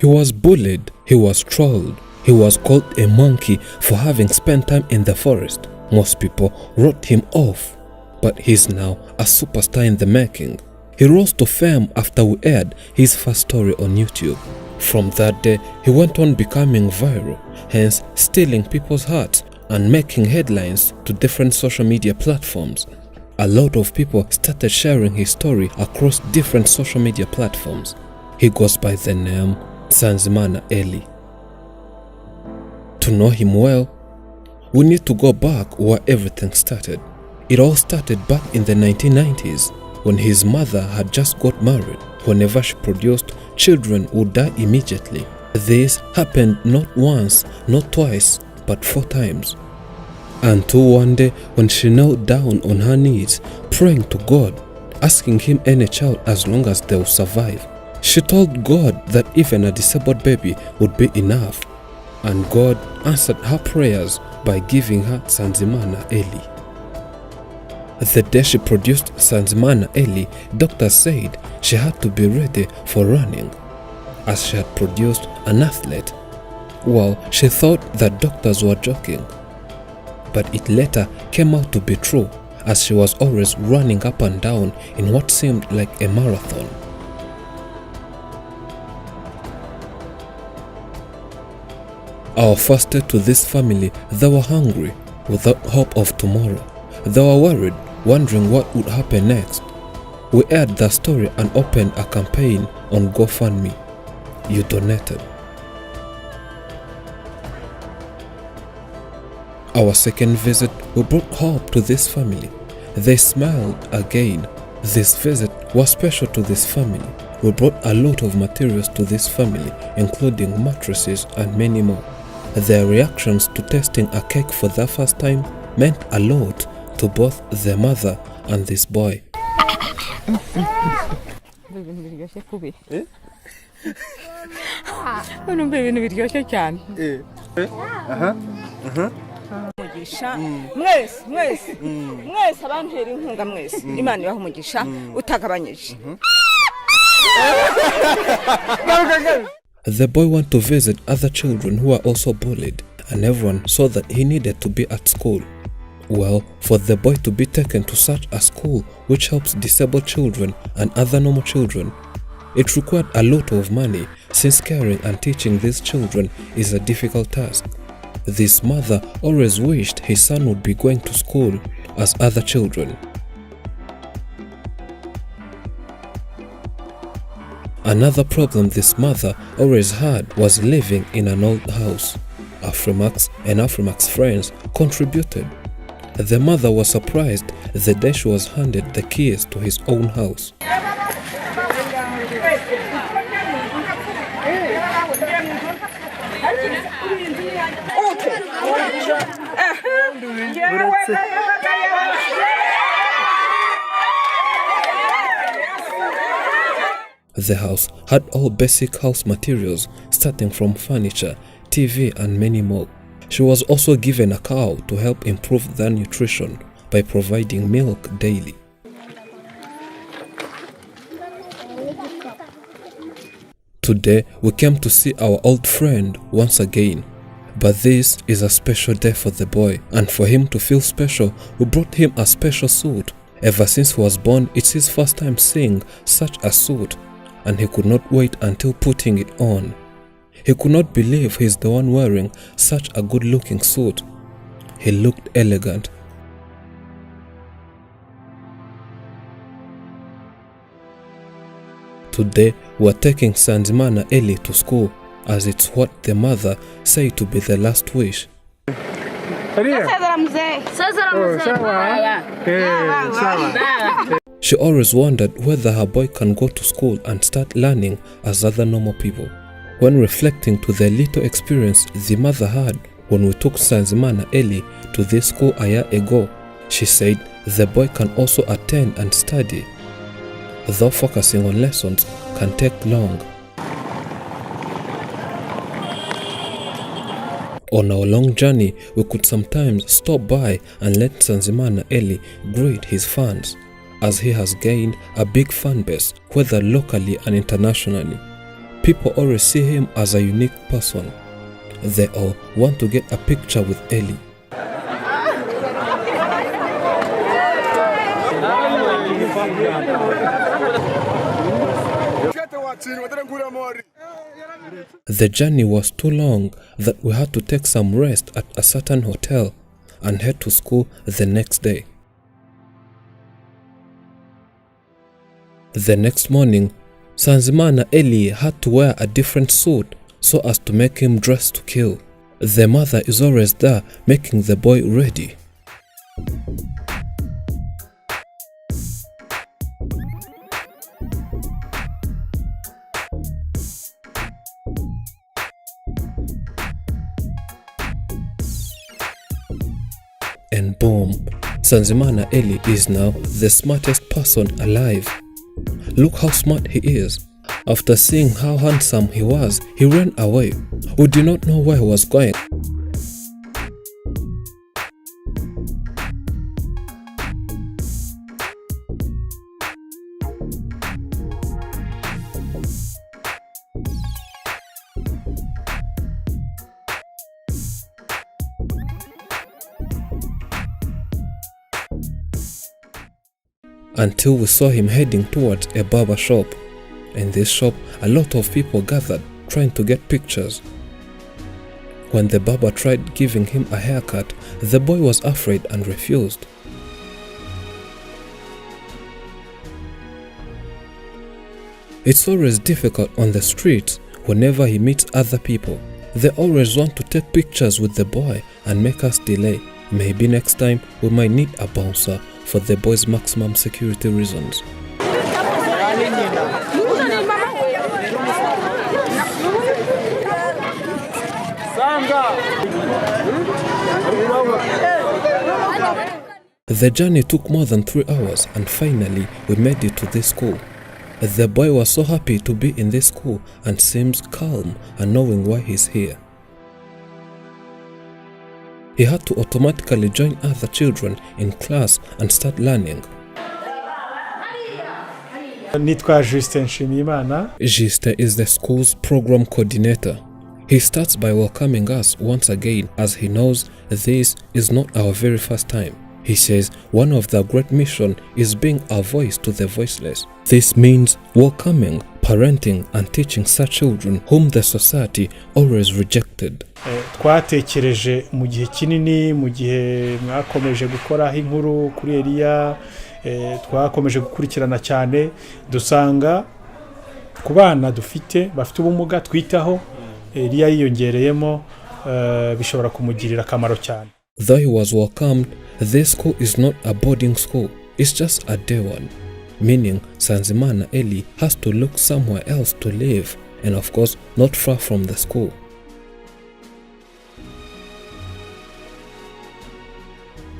He was bullied, he was trolled, he was called a monkey for having spent time in the forest. Most people wrote him off, but he's now a superstar in the making. He rose to fame after we aired his first story on YouTube. From that day, he went on becoming viral, hence stealing people's hearts and making headlines to different social media platforms. A lot of people started sharing his story across different social media platforms. He goes by the name Nsanzimana Eli. To know him well, we need to go back where everything started. It all started back in the 1990s when his mother had just got married. Whenever she produced, children would die immediately. This happened not once, not twice, but 4 times. Until one day when she knelt down on her knees, praying to God, asking him any child as long as they will survive. She told God that even a disabled baby would be enough, and God answered her prayers by giving her Nsanzimana Eli. The day she produced Nsanzimana Eli, doctors said she had to be ready for running, as she had produced an athlete. Well, she thought that doctors were joking, but it later came out to be true, as she was always running up and down in what seemed like a marathon. Our first day to this family, they were hungry, without hope of tomorrow. They were worried, wondering what would happen next. We aired the story and opened a campaign on GoFundMe. You donated. Our second visit, we brought hope to this family. They smiled again. This visit was special to this family. We brought a lot of materials to this family, including mattresses and many more. Their reactions to tasting a cake for the first time meant a lot to both the mother and this boy. The boy went to visit other children who were also bullied, and everyone saw that he needed to be at school. Well, for the boy to be taken to such a school which helps disabled children and other normal children, it required a lot of money, since caring and teaching these children is a difficult task. This mother always wished his son would be going to school as other children. Another problem this mother always had was living in an old house. Afrimax and Afrimax friends contributed. The mother was surprised the day she was handed the keys to his own house. The house had all basic house materials, starting from furniture, TV and many more. She was also given a cow to help improve their nutrition by providing milk daily. Today we came to see our old friend once again, but this is a special day for the boy, and for him to feel special, we brought him a special suit. Ever since he was born, it's his first time seeing such a suit, and he could not wait until putting it on. He could not believe he's the one wearing such a good-looking suit. He looked elegant. Today, we're taking Nsanzimana Eli to school, as it's what the mother said to be the last wish. She always wondered whether her boy can go to school and start learning as other normal people. When reflecting to the little experience the mother had when we took Nsanzimana Eli to this school a year ago, she said the boy can also attend and study, though focusing on lessons can take long. On our long journey, we could sometimes stop by and let Nsanzimana Eli greet his fans, as he has gained a big fan base, whether locally and internationally. People always see him as a unique person. They all want to get a picture with Eli. The journey was too long that we had to take some rest at a certain hotel and head to school the next day. The next morning, Sanzimana Eli had to wear a different suit so as to make him dress to kill. The mother is always there making the boy ready. And boom, Sanzimana Eli is now the smartest person alive. Look how smart he is. After seeing how handsome he was, he ran away. We do not know where he was going. Until we saw him heading towards a barber shop. In this shop, a lot of people gathered trying to get pictures. When the barber tried giving him a haircut, the boy was afraid and refused. It's always difficult on the streets whenever he meets other people. They always want to take pictures with the boy and make us delay. Maybe next time we might need a bouncer for the boy's maximum security reasons. The journey took more than 3 hours and finally we made it to this school. The boy was so happy to be in this school and seems calm and knowing why he's here. He had to automatically join other children in class and start learning. Juste is the school's program coordinator. He starts by welcoming us once again as he knows this is not our very first time. He says one of the great mission is being a voice to the voiceless. This means welcoming, parenting and teaching such children whom the society always rejected. Twatekereje mu gihe kinini mu gihe mwakomeje gukora inkuru kuri Elia, twakomeje gukurikirana cyane dusanga ku bana dufite bafite ubumuga twitaho Elia yiyongereyemo bishobora kumugirira akamaro cyane. Though he was welcomed, this school is not a boarding school, it's just a day one. Meaning Sanzimana Eli has to look somewhere else to live, and of course not far from the school.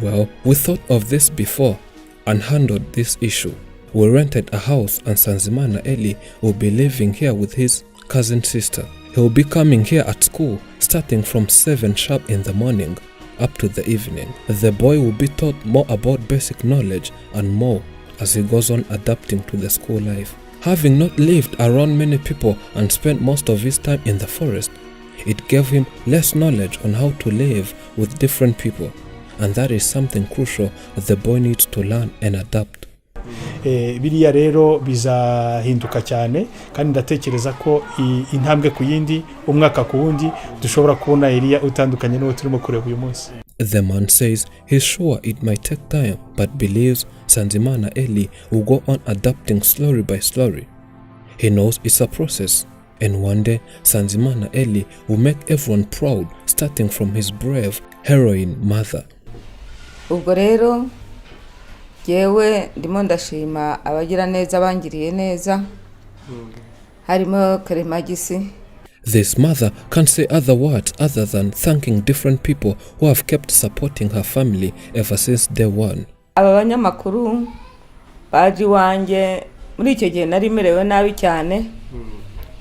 Well, we thought of this before and handled this issue. We rented a house and Sanzimana Eli will be living here with his cousin sister. He will be coming here at school starting from 7 sharp in the morning up to the evening. The boy will be taught more about basic knowledge and more as he goes on adapting to the school life. Having not lived around many people and spent most of his time in the forest, it gave him less knowledge on how to live with different people, and that is something crucial the boy needs to learn and adapt. Biriya rero bizahinduka cyane kandi ndatekereza ko intambwe ku yindi umwaka ku wundi dushobora kubona Elia utandukanye n'uwo turimo kureba uyu munsi. The man says he's sure it might take time but believes Sanzimana Eli will go on adapting slowly by slowly. He knows it's a process and one day Sanzimana Eli will make everyone proud starting from his brave heroine mother. Ubwo rero yewe ndimo ndashima abagira neza bangiriye neza harimo Karemagisi. This mother can't say other words other than thanking different people who have kept supporting her family ever since day one. Aba banyamakuru baji wanjye muri icyo gihe nari merewe nabi cyane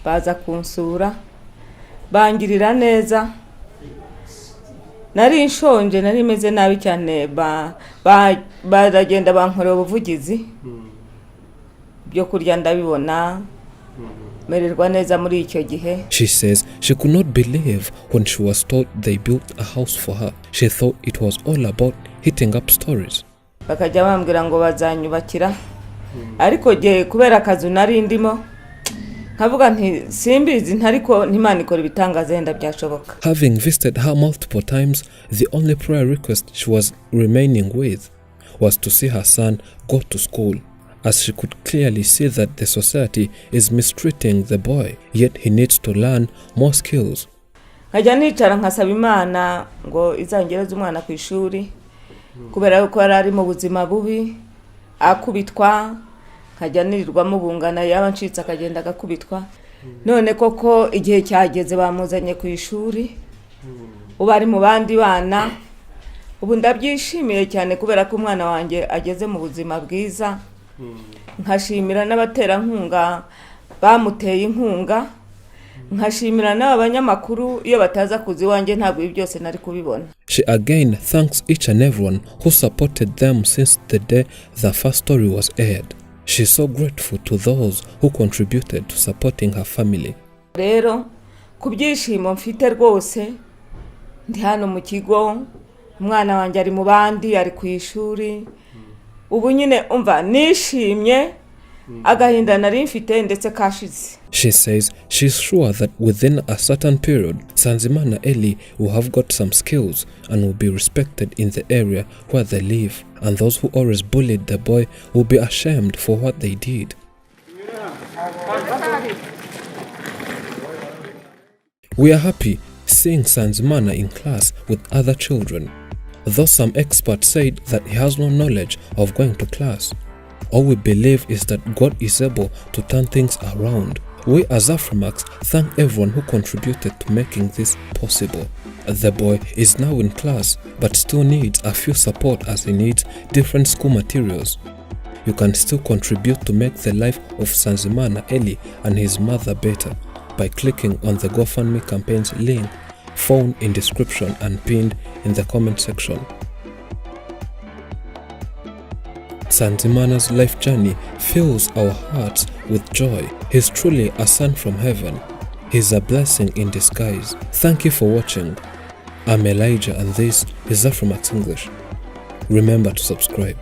baza kunsura bangirira neza nari nshonje nari meze nabi cyane baragenda bankorera ubuvugizi byo kurya ndabibona mererwa neza muri icyo gihe. She says she could not believe when she was told they built a house for her. She thought it was all about hitting up stories. Bakajya bambwira ngo bazanyubakira, ariko je kubera akazi nari ndimo nkavuga nti simbizi ntariko ntimana ikora ibitangaza yenda byashoboka. Having visited her multiple times, the only prayer request she was remaining with was to see her son go to school, as she could clearly see that the society is mistreating the boy, yet he needs to learn more skills. Nkajya nicara nkasaba Imana ngo izangereze umwana ku ishuri, kubera yuko yari ari mu buzima bubi, akubitwa, nkajya nirirwamo bungana, yaba ncitse akagenda agakubitwa. None koko igihe cyageze bamuzanye ku ishuri, ubu ari mu bandi bana. Ubu ndabyishimiye cyane kubera ko umwana wanjye ageze mu buzima bwiza. Nkashimira n'abaterankunga bamuteye inkunga, nkashimira n'abanyamakuru iyo bataza kuzi wanjye ntabwo ibi byose nari kubibona. She again thanks each and everyone who supported them since the day the first story was aired. She is so grateful to those who contributed to supporting her family. Rero kubyishimo mfite rwose, ndi hano mu kigo, umwana wanjye ari mu bandi, ari ku ishuri. Ubu nyine umva nishimye, agahinda nari mfite ndetse kashize. She says she's sure that within a certain period, Sanzimana Eli will have got some skills and will be respected in the area where they live, and those who always bullied the boy will be ashamed for what they did. We are happy seeing Sanzimana in class with other children, though some experts said that he has no knowledge of going to class. All we believe is that God is able to turn things around. We as Afrimax thank everyone who contributed to making this possible. The boy is now in class but still needs a few support as he needs different school materials. You can still contribute to make the life of Sanzimana Eli and his mother better by clicking on the GoFundMe campaign's link found in description and pinned in the comment section. Sanzimana's life journey fills our hearts with joy. He's truly a son from heaven. He's a blessing in disguise. Thank you for watching. I'm Elijah and this is Afrimax English. Remember to subscribe.